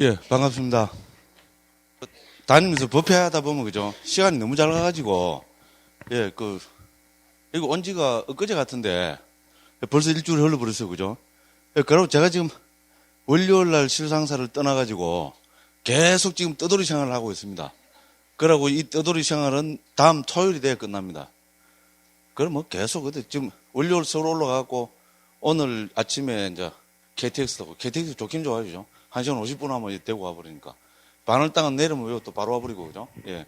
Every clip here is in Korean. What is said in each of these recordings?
예, 반갑습니다. 다니면서 법회 하다 보면, 그죠? 시간이 너무 잘 가가지고, 예, 이거 온 지가 엊그제 같은데, 벌써 일주일 흘러버렸어요, 그죠? 예, 그리고 제가 지금 월요일 날 실상사를 떠나가지고, 계속 지금 떠돌이 생활을 하고 있습니다. 그러고 이 떠돌이 생활은 다음 토요일이 돼야 끝납니다. 그럼 뭐 계속, 지금 월요일 서울 올라가고, 오늘 아침에 이제 KTX 타고, KTX 좋긴 좋아요, 그죠? 1시간 50분 하면 대구 와버리니까. 바늘땅은 내리면 왜 또 바로 와버리고, 그죠? 예.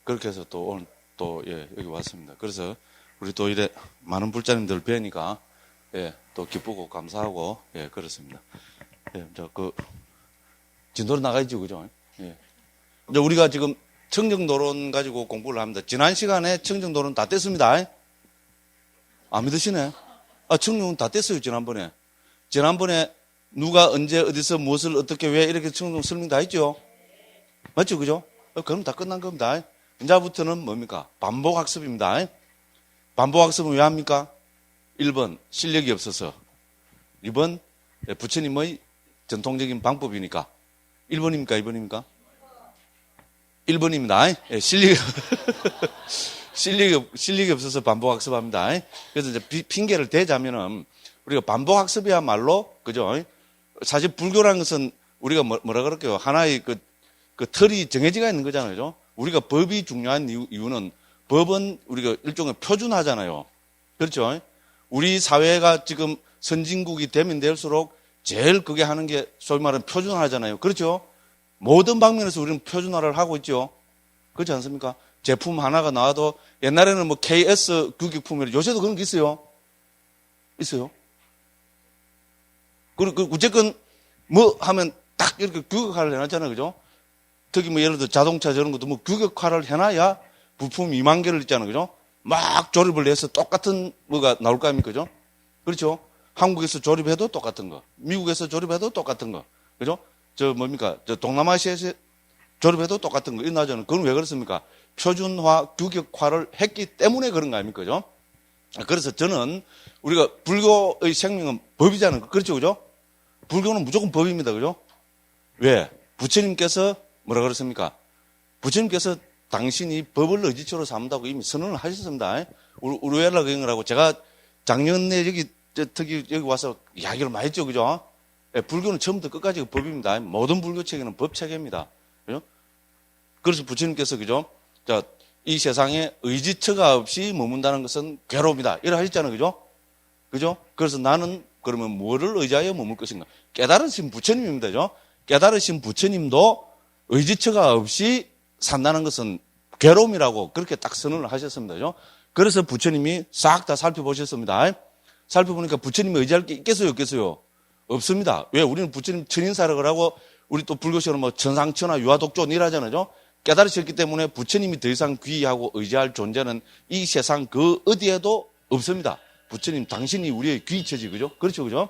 그렇게 해서 또 오늘 또, 예, 여기 왔습니다. 그래서 우리 또 이래 많은 불자님들 뵈니까, 예, 또 기쁘고 감사하고, 예, 그렇습니다. 예, 진도로 나가야죠, 그죠? 예. 이제 우리가 지금 청정도론 가지고 공부를 합니다. 지난 시간에 청정도론 다 뗐습니다. 안 믿으시네? 청정은 다 뗐어요, 지난번에. 지난번에 누가 언제 어디서 무엇을 어떻게 왜 이렇게 청정 설명 다 했죠? 맞죠, 그죠? 그럼 다 끝난 겁니다. 이제부터는 뭡니까? 반복학습입니다. 반복학습은 왜 합니까? 1번 실력이 없어서, 2번 부처님의 전통적인 방법이니까. 1번입니까? 2번입니까? 1번입니다. 예, 실력이 없어서 반복학습합니다. 그래서 이제 핑계를 대자면은 우리가 반복학습이야말로, 그죠? 사실 불교라는 것은 우리가 뭐라 그럴게요? 하나의 그 틀이 정해지가 있는 거잖아요. 그죠? 우리가 법이 중요한 이유는 법은 우리가 일종의 표준화잖아요. 그렇죠? 우리 사회가 지금 선진국이 되면 될수록 제일 그게 하는 게 소위 말하는 표준화잖아요. 그렇죠? 모든 방면에서 우리는 표준화를 하고 있죠. 그렇지 않습니까? 제품 하나가 나와도 옛날에는 뭐 KS 규격품이라 요새도 그런 게 있어요. 있어요. 그리고 어쨌건 뭐 하면 딱 이렇게 규격화를 해놨잖아요. 그죠? 특히 뭐 예를 들어 자동차 저런 것도 뭐 규격화를 해놔야 부품 2만 개를 있잖아요. 그죠? 막 조립을 해서 똑같은 뭐가 나올 거 아닙니까? 그죠? 그렇죠? 한국에서 조립해도 똑같은 거. 미국에서 조립해도 똑같은 거. 그죠? 저 동남아시아에서 조립해도 똑같은 거. 이 나라는 그건 왜 그렇습니까? 표준화, 규격화를 했기 때문에 그런 거 아닙니까? 그죠? 그래서 저는 우리가 불교의 생명은 법이잖아요. 그렇죠? 그죠? 불교는 무조건 법입니다. 그죠? 왜? 부처님께서 뭐라 그랬습니까? 부처님께서 당신이 법을 의지처로 삼는다고 이미 선언을 하셨습니다. 우르웰라 경이라고 제가 작년에 여기 와서 이야기를 많이 했죠. 그죠? 예, 불교는 처음부터 끝까지 법입니다. 모든 불교 체계는 법 체계입니다. 그죠? 그래서 부처님께서, 그죠? 자, 이 세상에 의지처가 없이 머문다는 것은 괴로움이다. 이래 하셨잖아요. 그죠? 그죠? 그래서 나는 그러면 뭐를 의지하여 머물 것인가? 깨달으신 부처님입니다. 그죠? 깨달으신 부처님도 의지처가 없이 산다는 것은 괴로움이라고 그렇게 딱 선언을 하셨습니다. 그죠? 그래서 부처님이 싹 다 살펴보셨습니다. 살펴보니까 부처님이 의지할 게 있겠어요? 없겠어요? 없습니다. 왜? 우리는 부처님 천인사력을 하고 우리 또 불교식으로 뭐 천상천하 유화독존 이라잖아요. 깨달으셨기 때문에 부처님이 더 이상 귀의하고 의지할 존재는 이 세상 그 어디에도 없습니다. 부처님 당신이 우리의 귀의처지. 그죠? 그렇죠. 그죠?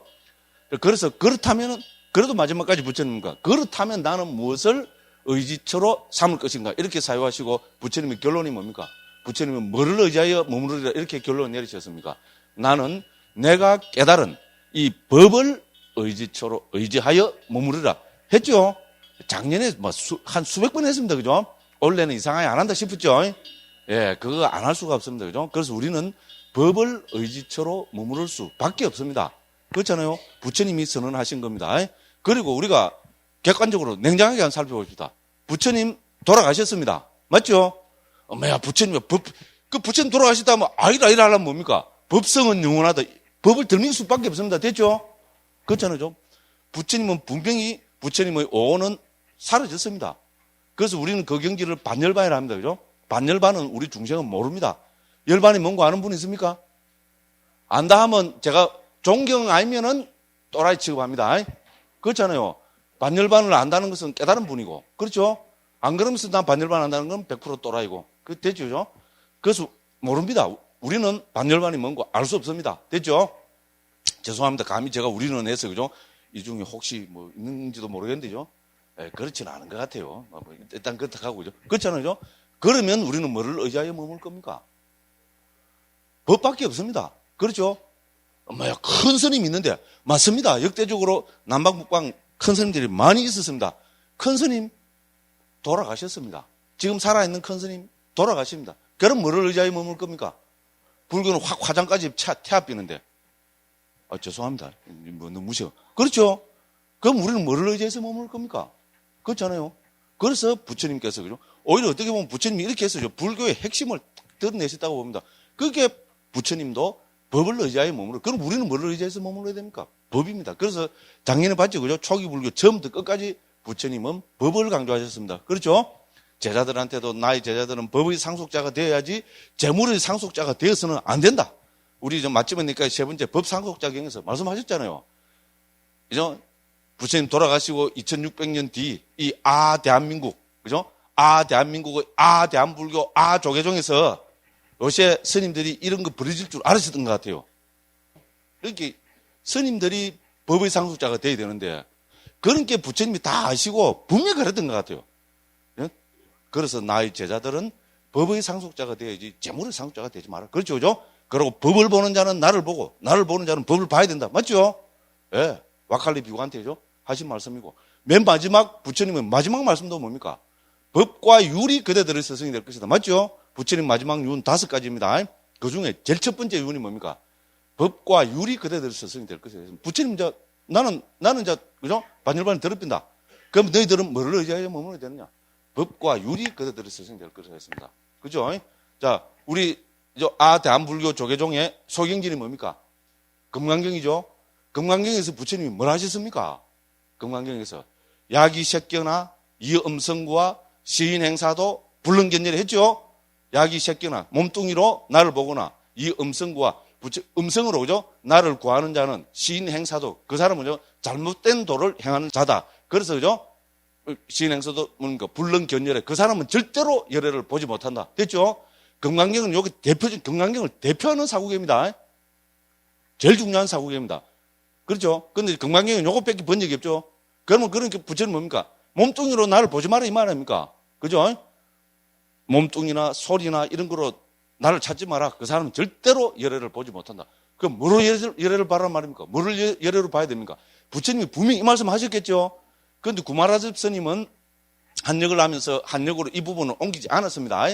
그래서 그렇다면 그래도 마지막까지 부처님과 그렇다면 나는 무엇을 의지처로 삼을 것인가 이렇게 사유하시고 부처님의 결론이 뭡니까? 부처님은 뭐를 의지하여 머무르리라 이렇게 결론을 내리셨습니까? 나는 내가 깨달은 이 법을 의지처로 의지하여 머무르라 했죠. 작년에 뭐 한 수백 번 했습니다. 그죠? 원래는 이상하게 안 한다 싶었죠. 예, 그거 안 할 수가 없습니다. 그죠? 그래서 우리는 법을 의지처로 머무를 수밖에 없습니다. 그렇잖아요. 부처님이 선언하신 겁니다. 그리고 우리가 객관적으로 냉정하게 한번 살펴봅시다. 부처님 돌아가셨습니다. 맞죠? 엄마야, 부처님, 부처님 돌아가셨다면 아이라 하려면 뭡니까? 법성은 영원하다. 법을 들밀 수밖에 없습니다. 됐죠? 그렇잖아요. 부처님은 분명히 부처님의 오온은 사라졌습니다. 그래서 우리는 그 경지를 반열반이라 합니다. 그죠? 반열반은 우리 중생은 모릅니다. 열반이 뭔가 아는 분 있습니까? 안다 하면 제가 존경 아니면은 또라이 취급합니다. 그렇잖아요. 반열반을 안다는 것은 깨달은 분이고, 그렇죠? 안 그러면서 난 반열반 안다는 건 100% 또라이고, 그 됐죠? 그래서 모릅니다. 우리는 반열반이 뭔가 알 수 없습니다. 됐죠? 죄송합니다. 감히 제가 우리는 해서, 그죠? 이 중에 혹시 뭐 있는지도 모르겠는데요. 예, 그렇지는 않은 것 같아요. 일단 그렇다 하고, 그죠? 그렇잖아요. 그러면 우리는 뭐를 의지하여 머물 겁니까? 법밖에 없습니다. 그렇죠? 엄마야, 큰 스님이 있는데, 맞습니다. 역대적으로 남방, 북방 큰 스님들이 많이 있었습니다. 큰 스님 돌아가셨습니다. 지금 살아있는 큰 스님 돌아가십니다. 그럼 뭐를 의지하에 머물 겁니까? 불교는 확 화장까지 태압비는데. 죄송합니다. 뭐 너무 무시해요. 그렇죠? 그럼 우리는 뭐를 의지해서 머물 겁니까? 그렇잖아요. 그래서 부처님께서 그죠? 오히려 어떻게 보면 부처님이 이렇게 해서 불교의 핵심을 드러내셨다고 봅니다. 그게 부처님도 법을 의지하에 머물러. 그럼 우리는 뭐를 의지해서 머물러야 됩니까? 법입니다. 그래서 작년에 봤죠, 그죠? 초기 불교 처음부터 끝까지 부처님은 법을 강조하셨습니다. 그렇죠? 제자들한테도 나의 제자들은 법의 상속자가 되어야지 재물의 상속자가 되어서는 안 된다. 우리 좀 맞지면니까 세 번째 법 상속자 경에서 말씀하셨잖아요. 그죠? 부처님 돌아가시고 2600년 뒤 이 대한민국, 그죠? 대한민국의 대한불교 조계종에서 요새 스님들이 이런 거 벌어질 줄 알았었던 것 같아요. 이렇게 스님들이 법의 상속자가 돼야 되는데 그런 게 부처님이 다 아시고 분명히 그랬던 것 같아요. 그래서 나의 제자들은 법의 상속자가 되어야지 재물의 상속자가 되지 마라. 그렇죠, 그죠? 그리고 법을 보는 자는 나를 보고 나를 보는 자는 법을 봐야 된다. 맞죠? 예. 와칼리 비구한테죠 하신 말씀이고 맨 마지막 부처님은 마지막 말씀도 뭡니까? 법과 율이 그대들의 스승이 될 것이다. 맞죠? 부처님 마지막 율은 5가지입니다. 그 중에 제일 첫 번째 율이 뭡니까? 법과 율이 그대들의 스승이 될 것이다. 부처님 나는 그죠? 반열반을 더럽힌다. 그럼 너희들은 뭐를 의지하여 머물러야 되느냐? 법과 율이 그대들의 스승이 될 것이다 했습니다. 그죠? 자, 우리 대한불교 조계종의 소경진이 뭡니까? 금강경이죠. 금강경에서 부처님이 뭘 하셨습니까? 금강경에서 야기색견나 이음성구와 시인행사도 불능견례를 했죠. 야기색견나 몸뚱이로 나를 보거나 이음성구와 음성으로 그죠? 나를 구하는 자는 시인행사도 그 사람은 잘못된 도를 행하는 자다. 그래서 그죠? 시인행사도 뭔가 불능견례래. 그 사람은 절대로 열애를 보지 못한다. 됐죠? 금강경은 여기 대표적인 금강경을 대표하는 사구계입니다. 제일 중요한 사구계입니다. 그렇죠? 근데 금강경은 요것밖에 본 적이 없죠? 그러면 그러니까 부처는 뭡니까? 몸뚱이로 나를 보지 마라 이 말 아닙니까? 그죠? 몸뚱이나 소리나 이런 거로 나를 찾지 마라. 그 사람은 절대로 열애를 보지 못한다. 그럼 뭐로 열애를 봐란 말입니까? 뭐를 열애로 봐야 됩니까? 부처님이 분명히 이 말씀 하셨겠죠? 그런데 구마라집 스님은 한역을 하면서 한역으로 이 부분을 옮기지 않았습니다.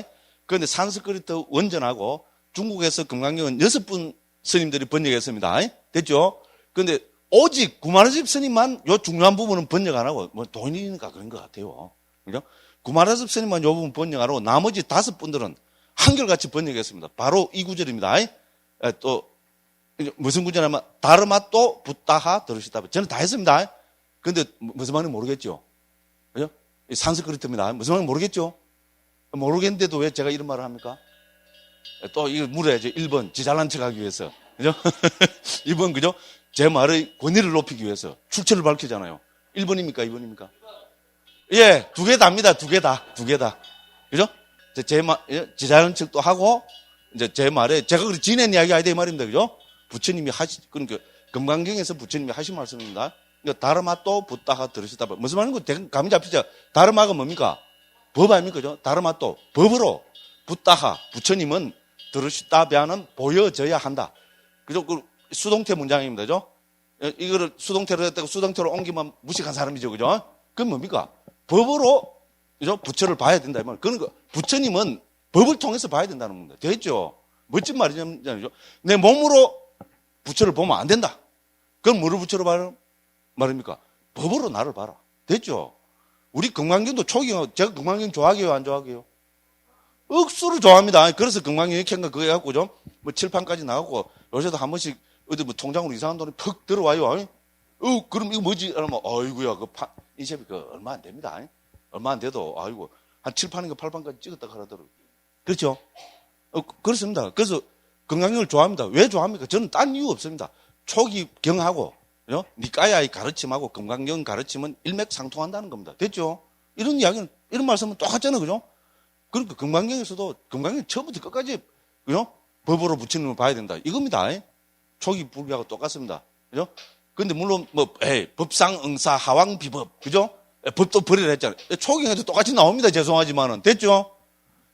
그런데 산스크리트 원전하고 중국에서 금강경은 6분 스님들이 번역했습니다. 됐죠? 그런데 오직 구마라집 스님만 요 중요한 부분은 번역 안 하고 뭐 돈이니까 그런 것 같아요. 그죠? 구마라집 스님만 요 부분 번역 안 하고 나머지 5분들은 한결같이 번역했습니다. 바로 이 구절입니다. 또 무슨 구절이냐면 다르마또 붓다하 들으시다. 저는 다 했습니다. 그런데 무슨 말인지 모르겠죠. 그죠? 산스크리트입니다. 무슨 말인지 모르겠죠. 모르겠는데도 왜 제가 이런 말을 합니까? 또 이거 물어야죠. 1번 지잘난 척하기 위해서. 그죠? 2번 그죠? 제 말의 권위를 높이기 위해서 출처를 밝히잖아요. 1번입니까? 2번입니까? 예, 2개 다입니다. 2개 다. 2개 다. 그죠? 제 말, 지잘난 척도 하고, 이제 제 말에, 제가 그렇게 지낸 이야기 아니다 이 말입니다. 그죠? 부처님이 그러니까, 금강경에서 부처님이 하신 말씀입니다. 그러니까, 다르마또 붓다하 들으시다. 무슨 말인지 감이 잡히죠? 다르마가 뭡니까? 법 아닙니까? 그죠? 다르마또, 법으로 붓다하, 부처님은 들으시다비하는 보여져야 한다. 그죠? 그 수동태 문장입니다. 그죠? 이거를 수동태로 했다고 수동태로 옮기면 무식한 사람이죠. 그죠? 그건 뭡니까? 법으로, 그죠? 부처를 봐야 된다. 이 말. 그러니까 부처님은 법을 통해서 봐야 된다는 겁니다. 됐죠? 멋진 말이죠. 내 몸으로 부처를 보면 안 된다. 그럼 뭐를 부처로 봐라? 말입니까? 법으로 나를 봐라. 됐죠? 우리 금강경도 제가 금강경 좋아하게요? 안 좋아하게요? 억수로 좋아합니다. 그래서 금강경 이렇게 한 거 그거 해갖고 좀, 뭐 칠판까지 나가고, 요새도 한 번씩 어디 뭐 통장으로 이상한 돈이 퍽 들어와요. 그럼 이거 뭐지? 그러면, 어이구야, 인쇄비 얼마 안 됩니다. 얼마 안 돼도, 아이고, 한 7판인가 8판까지 찍었다 하더라고요. 그렇죠? 그렇습니다. 그래서 금강경을 좋아합니다. 왜 좋아합니까? 저는 딴 이유 없습니다. 초기 경하고, 니까야의 가르침하고 금강경 가르침은 일맥상통한다는 겁니다. 됐죠? 이런 이야기는, 이런 말씀은 똑같잖아요. 그죠? 그러니까 금강경에서도, 금강경 처음부터 끝까지, 그죠? 법으로 부처님을 봐야 된다. 이겁니다. 초기 불교하고 똑같습니다. 그죠? 근데 물론, 법상, 응사, 하왕, 비법. 그죠? 법도 버리라 했잖아요. 초기에도 똑같이 나옵니다. 죄송하지만은. 됐죠?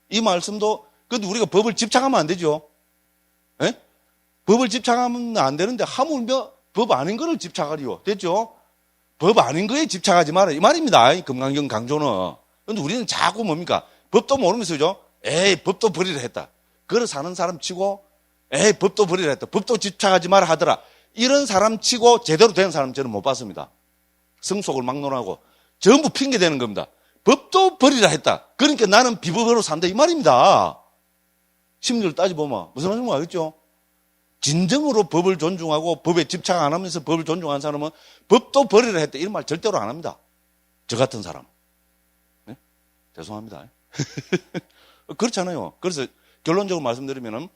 이 말씀도, 근데 우리가 법을 집착하면 안 되죠? 법을 집착하면 안 되는데, 하물며 법 아닌 거를 집착하리요. 됐죠? 법 아닌 거에 집착하지 마라. 이 말입니다. 이 금강경 강조는. 근데 우리는 자꾸 뭡니까? 법도 모르면서, 그죠? 에이, 법도 버리라 했다. 걸어 사는 사람 치고, 에이, 법도 버리라 했다. 법도 집착하지 마라 하더라. 이런 사람 치고 제대로 된 사람 저는 못 봤습니다. 성속을 막론하고. 전부 핑계 대는 겁니다. 법도 버리라 했다. 그러니까 나는 비법으로 산다. 이 말입니다. 심리를 따져보면 무슨 말인지 알겠죠? 진정으로 법을 존중하고 법에 집착 안 하면서 법을 존중하는 사람은 법도 버리라 했다. 이런 말 절대로 안 합니다. 저 같은 사람. 네? 죄송합니다. 그렇잖아요. 그래서 결론적으로 말씀드리면은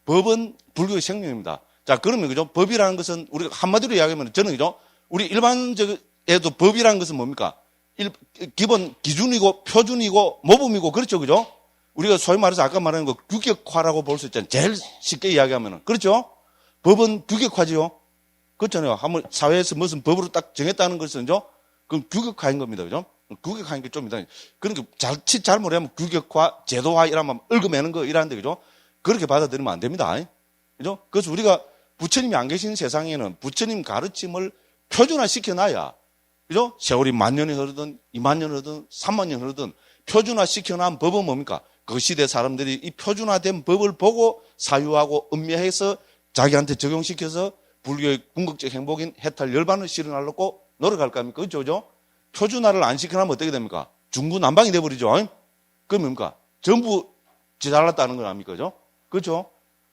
법은 불교의 생명입니다. 자, 그러면 그죠? 법이라는 것은 우리가 한마디로 이야기하면 저는 그죠? 우리 일반적에도 법이라는 것은 뭡니까? 기본 기준이고 표준이고 모범이고 그렇죠. 그죠? 우리가 소위 말해서 아까 말한 거 규격화라고 볼 수 있잖아요. 제일 쉽게 이야기하면은. 그렇죠? 법은 규격화지요. 그렇잖아요. 한번 사회에서 무슨 법으로 딱 정했다는 것은요. 그건 규격화인 겁니다. 그죠? 규격화인 게 좀 이다. 그러니까 자칫 잘못하면 규격화, 제도화 이라면 얽어매는 거 이라는데 그죠? 그렇게 받아들이면 안 됩니다. 그죠? 그래서 우리가 부처님이 안 계신 세상에는 부처님 가르침을 표준화 시켜놔야 그죠? 세월이 10,000년이 흐르든 20,000년 흐르든 30,000년 흐르든 표준화 시켜놓은 법은 뭡니까? 그 시대 사람들이 이 표준화된 법을 보고 사유하고 음미해서 자기한테 적용시켜서 불교의 궁극적 행복인 해탈 열반을 실현하려고 노력할 거 아닙니까? 그죠? 표준화를 안 시켜놓으면 어떻게 됩니까? 중구난방이 돼버리죠. 그럼 뭡니까? 전부 지잘났다는 건 아닙니까? 그죠? 그렇죠?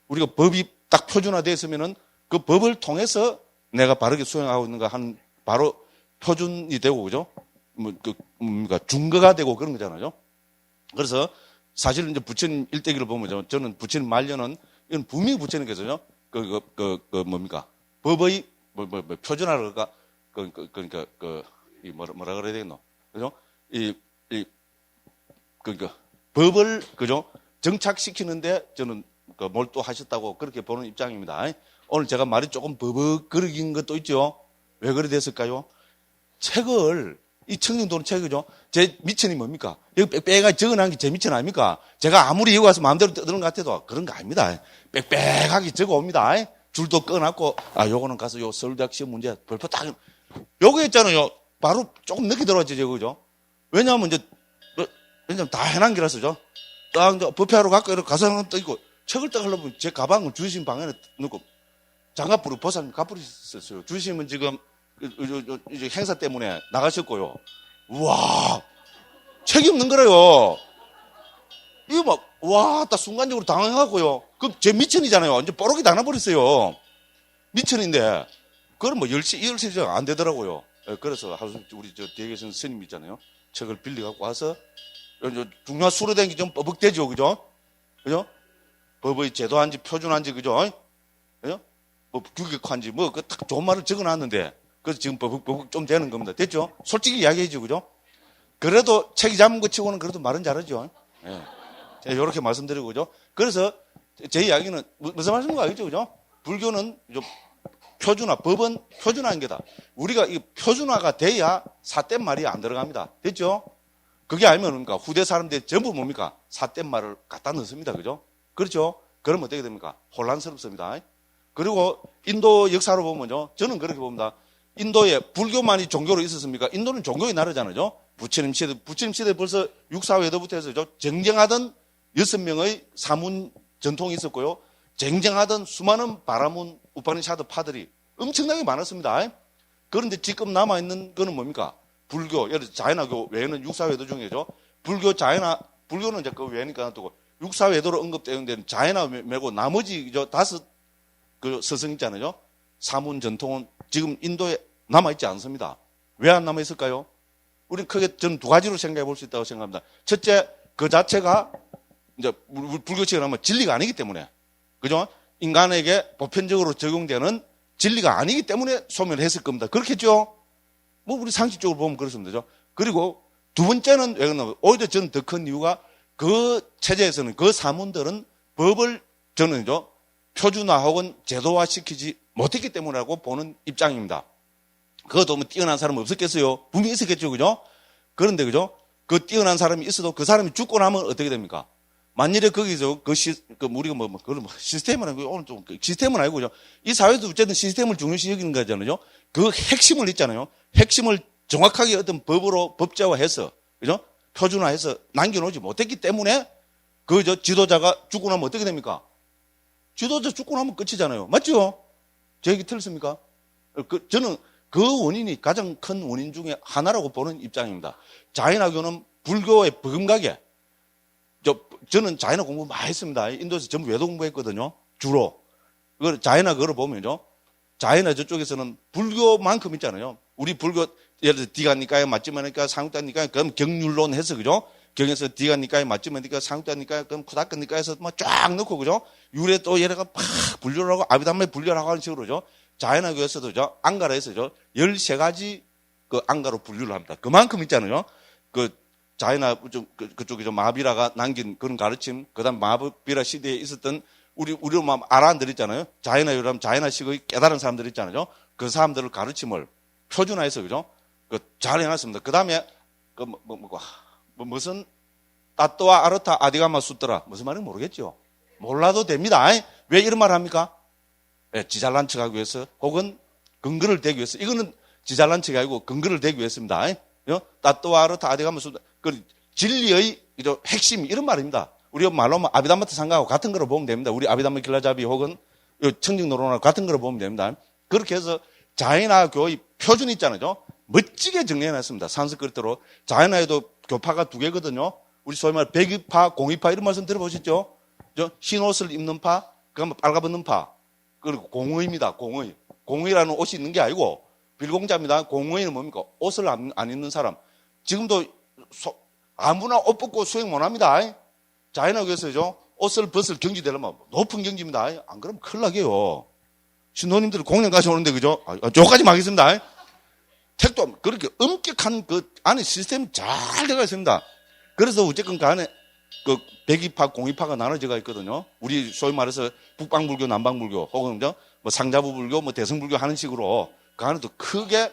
우리가 법이 딱 표준화되어 있으면은 그 법을 통해서 내가 바르게 수행하고 있는가 하는 바로 표준이 되고, 그죠? 뭡니까? 중거가 되고 그런 거잖아요. 그래서 사실은 이제 부처님 일대기를 보면 저는 부처님 말년은 이건 분명히 부처님께서요. 뭡니까? 법의 표준화를 그러니까 뭐라 그래야 되겠노? 그죠? 그러니까 법을 그죠? 정착시키는데 저는 몰두하셨다고 그렇게 보는 입장입니다. 오늘 제가 말이 조금 버벅거리긴 것도 있죠. 왜 그래 됐을까요? 책을 이 청정도는 책이죠. 제 미천이 뭡니까? 여기 빽빽하게 적어놓은 게 제 미천 아닙니까? 제가 아무리 여기 와서 마음대로 떠드는 것 같아도 그런 거 아닙니다. 빽빽하게 적어옵니다. 줄도 꺼놨고 요거는 가서 요 서울대학 시험 문제 벌써 딱 요거 있잖아요. 바로 조금 늦게 들어왔죠, 그죠? 왜냐하면 다 해놓은 게라서죠. 딱 이제 법회하러 갈까 이렇게 가서 또 있고 책을 딱 하려면 제 가방을 주신 방 안에 넣고 장갑으로 보살님 갑부리 있었어요. 주심은 지금 이제 행사 때문에 나가셨고요. 우와, 책이 없는 거래요. 이거 막, 와, 딱 순간적으로 당황하고요. 그럼 제 미천이잖아요. 완전 뽀록이 다 나버렸어요. 미천인데, 그건 뭐 10시, 10시 안 되더라고요. 그래서 하루, 우리 뒤에 계신 스님 있잖아요. 책을 빌려갖고 와서, 중요한 수로된 게 좀 뻐벅대죠. 그죠? 그죠? 법의 제도한지 표준한지, 그죠? 그죠? 뭐, 규격한지, 뭐, 그 딱 좋은 말을 적어 놨는데, 그래서 지금 버벅버벅 좀 되는 겁니다. 됐죠? 솔직히 이야기해죠. 그죠? 그래도 책이 잡은 것 치고는 그래도 말은 잘하죠. 예. 제가 이렇게 말씀드리고, 그죠? 그래서 제 이야기는 무슨 말씀인가 알겠죠? 그죠? 불교는 표준화, 법은 표준화인 게다. 우리가 이 표준화가 돼야 삿된 말이 안 들어갑니다. 됐죠? 그게 알면 뭡니까? 후대 사람들이 전부 뭡니까? 삿된 말을 갖다 넣습니다. 그죠? 그렇죠? 그러면 어떻게 됩니까? 혼란스럽습니다. 그리고 인도 역사로 보면요. 저는 그렇게 봅니다. 인도에 불교만이 종교로 있었습니까? 인도는 종교의 나라잖아요. 부처님 시대 벌써 육사회도부터 해서 쟁쟁하던 6명의 사문 전통이 있었고요. 쟁쟁하던 수많은 바라문 우파니샤드 파들이 엄청나게 많았습니다. 그런데 지금 남아있는 거는 뭡니까? 불교, 예를 들어 자연화교 외에는 육사회도 중에죠. 불교는 이제 그 외니까 또 육사회도로 언급되는 데는 자연화 말고 나머지 다섯 그 스승 있잖아요. 사문 전통은 지금 인도에 남아있지 않습니다. 왜 안 남아있을까요? 우리는 크게 저는 두 가지로 생각해 볼 수 있다고 생각합니다. 첫째, 그 자체가 이제 불교식을 하면 진리가 아니기 때문에, 그죠? 인간에게 보편적으로 적용되는 진리가 아니기 때문에 소멸했을 겁니다. 그렇겠죠? 뭐 우리 상식적으로 보면 그렇습니다. 그죠? 그리고 두 번째는 왜 그러냐면 오히려 저는 더 큰 이유가 그 체제에서는 그 사문들은 법을 저는요 표준화 혹은 제도화 시키지 못했기 때문이라고 보는 입장입니다. 그것도 뭐 뛰어난 사람은 없었겠어요? 분명히 있었겠죠, 그죠? 그런데, 그죠? 그 뛰어난 사람이 있어도 그 사람이 죽고 나면 어떻게 됩니까? 만일에 거기서 우리가 그걸 시스템은 아니고, 오늘 좀, 시스템은 아니고, 이 사회도 어쨌든 시스템을 중요시 여기는 거잖아요. 그 핵심을 있잖아요. 핵심을 정확하게 어떤 법으로 법제화해서, 그죠? 표준화해서 남겨놓지 못했기 때문에, 지도자가 죽고 나면 어떻게 됩니까? 지도자 죽고 나면 끝이잖아요. 맞죠? 제 얘기 틀렸습니까? 저는 그 원인이 가장 큰 원인 중에 하나라고 보는 입장입니다. 자인화교는 불교의 버금가게, 저는 자인화 공부 많이 했습니다. 인도에서 전부 외도 공부했거든요. 주로. 자인화 그걸 보면요. 자인화 저쪽에서는 불교만큼 있잖아요. 우리 불교, 예를 들어 디가니까에 맞지마니까 상육다니까 그럼 경률론 해서, 그죠? 경에서 디가니까에 맞지마니까 상육다니까 그럼 쿠다크니까에서 쫙 넣고, 그죠? 유래 또 얘네가 팍 분류를 하고 아비담에 분류를 하고 하는 식으로죠. 자인화교에서도 안가라에서죠. 13가지 그 안가로 분류를 합니다. 그만큼 있잖아요. 자이나 그쪽에 마하비라가 남긴 그런 가르침, 그다음 마하비라 시대에 있었던 우리 아라한들 있잖아요. 자이나유라면 자이나식의 깨달은 사람들 있잖아요. 그 사람들을 가르침을 표준화해서, 그죠? 잘 해놨습니다. 그다음에 무슨 따또와 아르타 아디가마 수더라, 무슨 말인지 모르겠죠. 몰라도 됩니다. 왜 이런 말 합니까? 지잘난 척하기 위해서, 혹은 근거를 대기 위해서. 이거는 지잘난 척이 아니고 근거를 대기 위해서입니다. 따또와 아르타 아디가마 수더라. 진리의 핵심, 이런 말입니다. 우리가 말로 하면 아비담마트 상가하고 같은 거로 보면 됩니다. 우리 아비담마 길라잡이 혹은 청정노론하고 같은 거로 보면 됩니다. 그렇게 해서 자이나 교의 표준이 있잖아요. 멋지게 정리해놨습니다. 산스크리트로. 자이나에도 교파가 2개거든요. 우리 소위 말 백의파, 공의파 이런 말씀 들어보셨죠? 흰 옷을 입는 파, 그러면 빨가벗는 파. 그리고 공의입니다. 공의. 공의라는 옷이 있는 게 아니고 빌공자입니다. 공의는 뭡니까? 옷을 안 입는 사람. 지금도 아무나 옷 벗고 수행 못 합니다. 자이나교에서죠. 옷을 벗을 경지 되려면 높은 경지입니다. 안 그러면 큰일 나게요. 신도님들 공연 가져오는데, 그죠? 저까지 막겠습니다. 택도 그렇게 엄격한 그 안에 시스템이 잘 들어가 있습니다. 그래서 어쨌건 그 안에 백의파, 공의파가 나눠져가 있거든요. 우리 소위 말해서 북방불교, 남방불교, 혹은 상자부불교, 대승불교 하는 식으로 그 안에도 크게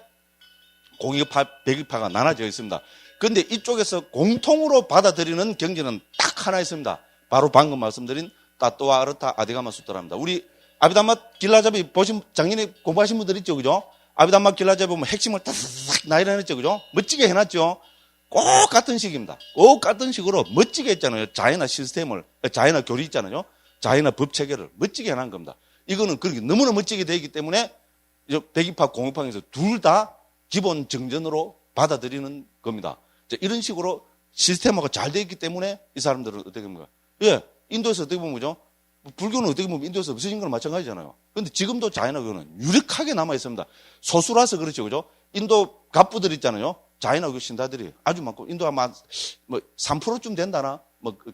공의파, 백의파가 나눠져 있습니다. 그런데 이쪽에서 공통으로 받아들이는 경지는 딱 하나 있습니다. 바로 방금 말씀드린 따또와 아르타 아디가마 수트라입니다. 우리 아비담마 길라잡이 작년에 공부하신 분들 있죠, 그죠? 아비담마 길라잡이 보면 핵심을 딱 나열해놨죠, 그죠? 멋지게 해놨죠. 꼭 같은 식입니다. 꼭 같은 식으로 멋지게 했잖아요. 자이나 시스템을, 자이나 교리 있잖아요. 자이나 법 체계를 멋지게 해놓은 겁니다. 이거는 그렇게 너무나 멋지게 되기 때문에 백의파, 공의파에서 둘 다 기본 정전으로 받아들이는 겁니다. 이런 식으로 시스템화가 잘 되어 있기 때문에 이 사람들은 어떻게 됩니까? 인도에서 어떻게 보면, 그죠? 불교는 어떻게 보면 인도에서 없어진 거랑 마찬가지잖아요. 그런데 지금도 자이나교는 유력하게 남아 있습니다. 소수라서 그렇죠, 그죠? 인도 갑부들 있잖아요. 자이나교 신다들이 아주 많고, 인도 아마 3%쯤 된다나?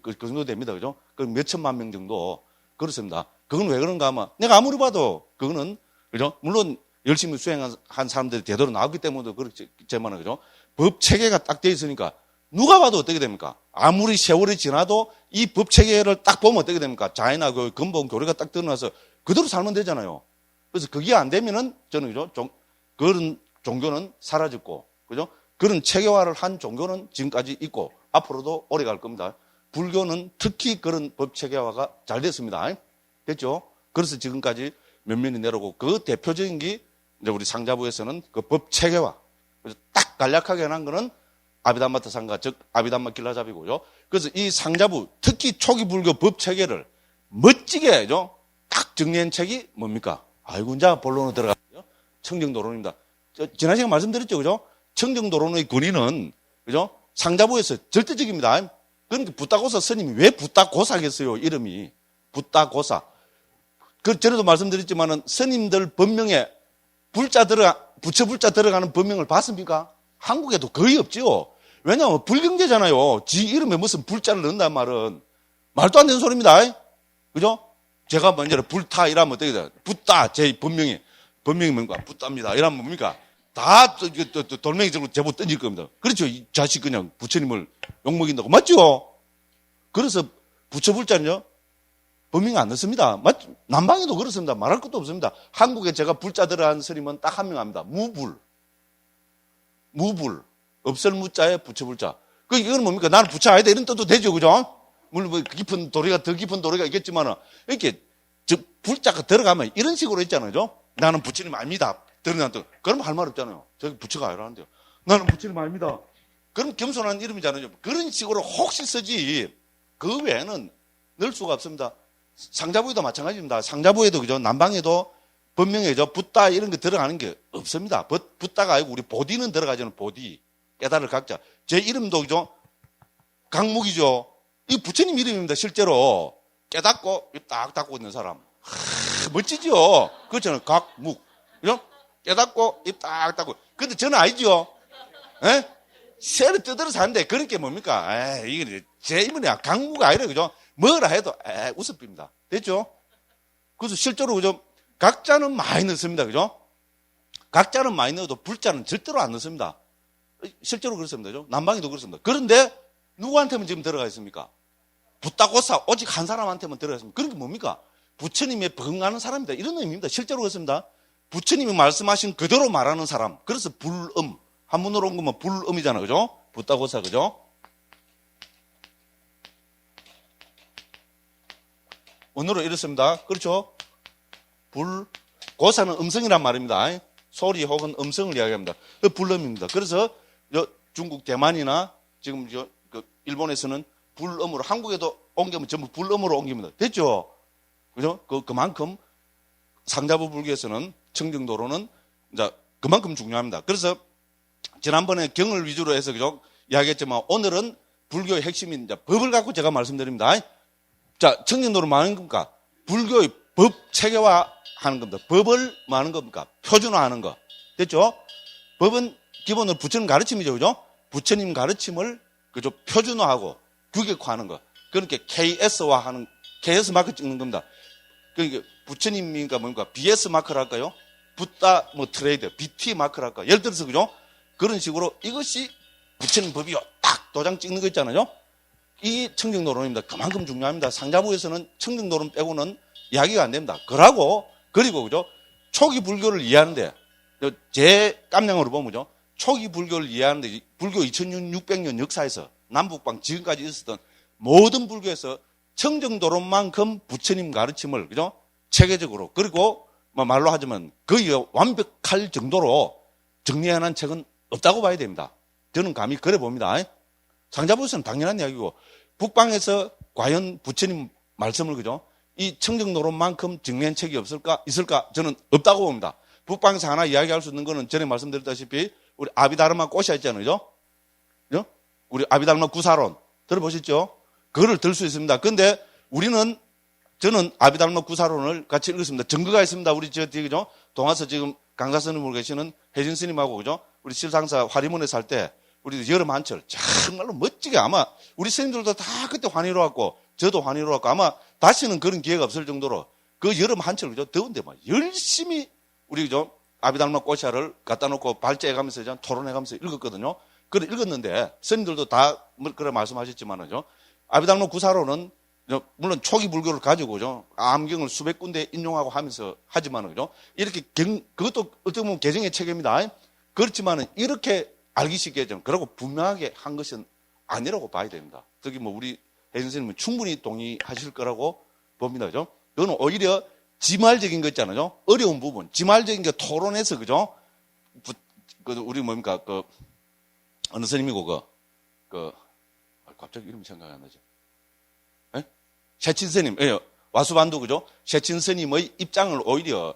그 정도 됩니다, 그죠? 그 몇천만 명 정도. 그렇습니다. 그건 왜 그런가 하면, 내가 아무리 봐도 그거는, 그죠? 물론 열심히 수행한 사람들이 대대로 나왔기 때문에도 그렇지만, 그죠? 법 체계가 딱 되어 있으니까 누가 봐도 어떻게 됩니까? 아무리 세월이 지나도 이 법 체계를 딱 보면 어떻게 됩니까? 자이나 그 근본 교리가 딱 드러나서 그대로 살면 되잖아요. 그래서 그게 안 되면은 저는, 그죠? 그런 종교는 사라졌고, 그죠? 그런 체계화를 한 종교는 지금까지 있고 앞으로도 오래 갈 겁니다. 불교는 특히 그런 법 체계화가 잘 됐습니다. 됐죠? 그래서 지금까지 몇 년이 내려오고, 그 대표적인 게 이제 우리 상자부에서는 그 법 체계화. 그래서 딱 간략하게 해놓은 거는 아비담마타 상가, 즉 아비담마 길라잡이고요. 그래서 이 상자부, 특히 초기 불교 법 체계를 멋지게 해죠. 딱 정리한 책이 뭡니까? 아이고, 이제 본론으로 들어가요. 청정도론입니다. 지난 시간에 말씀드렸죠, 그죠? 청정도론의 권위는, 그죠? 상자부에서 절대적입니다. 그러니까 붓다고사 스님이 왜 붓다고사겠어요, 이름이. 붓다고사. 전에도 말씀드렸지만은 스님들 법명에 부처 불자 들어가는 법명을 봤습니까? 한국에도 거의 없죠. 왜냐하면 불경제잖아요. 지 이름에 무슨 불자를 넣는단 말은 말도 안 되는 소리입니다. 그죠? 제가 먼저 불타 이러면 어떻게 돼요? 붓다, 제 법명이 뭔가 붓답니다. 이러면 뭡니까? 다 돌멩이적으로 제보 던질 겁니다. 그렇죠? 이 자식 그냥 부처님을 욕먹인다고. 맞죠? 그래서 부처 불자는요, 법명이 안 넣습니다. 남방에도 그렇습니다. 말할 것도 없습니다. 한국에 제가 불자 들어간 스님은 딱 한 명 합니다. 무불. 없을 무자에 부처 불자. 이건 뭡니까? 나는 부처 아니다. 이런 뜻도 되죠. 그죠? 물론 뭐 깊은 도리가 더 깊은 도리가 있겠지만은 이렇게 불자가 들어가면 이런 식으로 있잖아요. 나는 부처님 아닙니다. 들어나도 그럼 할 말 없잖아요. 저기 부처가 아니라는데요. 나는 부처님 아닙니다. 그럼 겸손한 이름이잖아요. 그런 식으로 혹시 쓰지 그 외에는 넣을 수가 없습니다. 상자부에도 마찬가지입니다. 상자부에도 그죠. 남방에도 법명에죠. 붓다 이런 거 들어가는 게 없습니다. 붓다가 아니고 우리 보디는 들어가잖아요. 보디 깨달을 각자. 제 이름도 그죠. 강목이죠. 이 부처님 이름입니다. 실제로 깨닫고 딱 닫고 있는 사람. 멋지죠. 그렇잖아요. 각묵. 그죠? 깨닫고 입 딱 닫고. 근데 저는 아니죠. 예? 새를 뜯어서 사는데 그런 게 뭡니까? 이게 제 이름이야. 강무가 아니라 그죠? 뭐라 해도 웃음입니다. 됐죠? 그래서 실제로 그죠? 각자는 많이 넣습니다. 그죠? 각자는 많이 넣어도 불자는 절대로 안 넣습니다. 실제로 그렇습니다. 그죠? 남방에도 그렇습니다. 그런데 누구한테만 지금 들어가 있습니까? 붓다고사 오직 한 사람한테만 들어가 있습니다. 그런 게 뭡니까? 부처님의 버금가는 사람이다. 이런 의미입니다. 실제로 그렇습니다. 부처님이 말씀하신 그대로 말하는 사람. 그래서 불음. 한문으로 온 거면 불음이잖아. 그죠? 붓다고사. 그죠? 오늘은 이렇습니다. 그렇죠? 고사는 음성이란 말입니다. 소리 혹은 음성을 이야기합니다. 그 불음입니다. 그래서 중국 대만이나 지금 일본에서는 불음으로, 한국에도 옮기면 전부 불음으로 옮깁니다. 됐죠? 그죠? 그만큼 상자부 불교에서는 청정도로는 이제 그만큼 중요합니다. 그래서 지난번에 경을 위주로 해서 그죠? 이야기했지만 오늘은 불교의 핵심인 이제 법을 갖고 제가 말씀드립니다. 자, 청정도로 뭐 하는 겁니까? 불교의 법 체계화 하는 겁니다. 법을 뭐 하는 겁니까? 표준화하는 거. 됐죠? 법은 기본으로 부처님 가르침이죠. 그죠? 부처님 가르침을 그죠? 표준화하고 규격화하는 거. 그러니까 KS화하는, KS 마크 찍는 겁니다. 그러니까 부처님이니까 뭡니까? BS 마크를 할까요? 붓다 뭐 트레이드, BT 마크를 할까? 예를 들어서 그죠? 그런 식으로 이것이 부처님 법이요. 딱 도장 찍는 거 있잖아요. 이 청정도론입니다. 그만큼 중요합니다. 상자부에서는 청정도론 빼고는 이야기가 안 됩니다. 그리고 그죠? 초기 불교를 이해하는데 제 깜냥으로 보면 그죠? 초기 불교를 이해하는데 불교 2600년 역사에서 남북방 지금까지 있었던 모든 불교에서 청정도론만큼 부처님 가르침을 그죠? 체계적으로 그리고 말로 하자면 거의 완벽할 정도로 정리해놓은 책은 없다고 봐야 됩니다. 저는 감히 그래 봅니다. 상자부에서는 당연한 이야기고 북방에서 과연 부처님 말씀을 그죠? 이 청정도론만큼 정리한 책이 있을까? 저는 없다고 봅니다. 북방에서 하나 이야기할 수 있는 거는 전에 말씀드렸다시피 우리 아비다르마 꼬샤 있잖아요. 그죠? 우리 아비다르마 구사론 들어보셨죠? 그거를 들 수 있습니다. 근데 저는 아비다르마 구사론을 같이 읽었습니다. 증거가 있습니다. 우리 저 뒤에 그죠? 동아서 지금 강사 스님으로 계시는 혜진 스님하고 그죠? 우리 실상사 화리문에 살 때 우리 여름 한철 정말로 멋지게 아마 우리 스님들도 다 그때 환희로웠고 저도 환희로웠고 아마 다시는 그런 기회가 없을 정도로 그 여름 한철 그죠? 더운데 막 열심히 우리 그죠? 아비달마 꼬샤를 갖다 놓고 발제해가면서 토론해가면서 읽었거든요. 그래 읽었는데 스님들도 다 그래 말씀하셨지만은요. 아비달마 구사로는 물론 초기 불교를 가지고 그죠? 암경을 수백 군데 인용하고 하면서 하지만은 그죠? 이렇게 그것도 어떻게 보면 개정의 체계입니다. 그렇지만은 이렇게 알기 쉽게 좀 그러고 분명하게 한 것은 아니라고 봐야 됩니다. 특히 우리 혜진 선생님은 충분히 동의하실 거라고 봅니다. 그죠? 이거는 오히려 지말적인 거 있잖아요. 어려운 부분. 지말적인 게 토론해서, 그죠? 우리 뭡니까? 어느 스님이고, 갑자기 이름이 생각이 안 나죠. 예? 셰친 스님, 예, 와수반도, 그죠? 셰친 스님의 입장을 오히려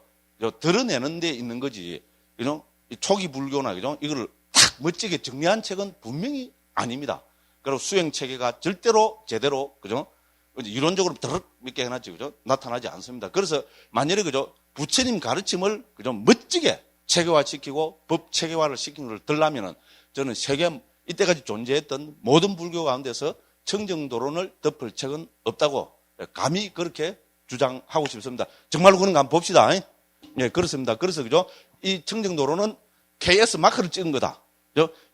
드러내는 데 있는 거지. 그죠? 초기 불교나, 그죠? 이거를 딱 멋지게 정리한 책은 분명히 아닙니다. 그리고 수행 체계가 절대로 제대로, 그죠? 이론적으로 드럭 이렇게 해놨지, 그죠? 나타나지 않습니다. 그래서 만일에, 그죠? 부처님 가르침을, 그죠? 멋지게 체계화시키고 법 체계화를 시키는 걸 들라면은 저는 세계, 이때까지 존재했던 모든 불교 가운데서 청정도론을 덮을 책은 없다고 감히 그렇게 주장하고 싶습니다. 정말로 그런가 한번 봅시다. 예, 그렇습니다. 그래서, 그죠? 이 청정도론은 KS 마크를 찍은 거다.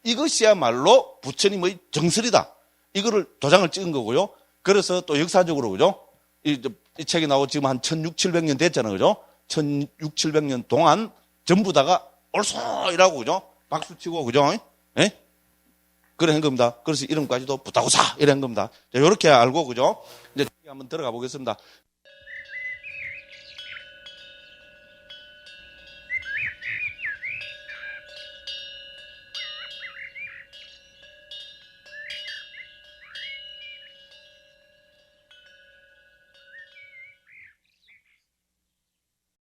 이것이야말로 부처님의 정설이다. 이거를 도장을 찍은 거고요. 그래서 또 역사적으로, 그죠? 이 책이 나오고 지금 한 1600, 700년 됐잖아요. 그죠? 1600, 700년 동안 전부 다가 옳소이라고, 그죠? 박수 치고, 그죠? 예? 그래 한 겁니다. 그래서 이름까지도 부타고사 이래 한 겁니다. 자, 요렇게 알고, 그죠? 이제 한번 들어가 보겠습니다.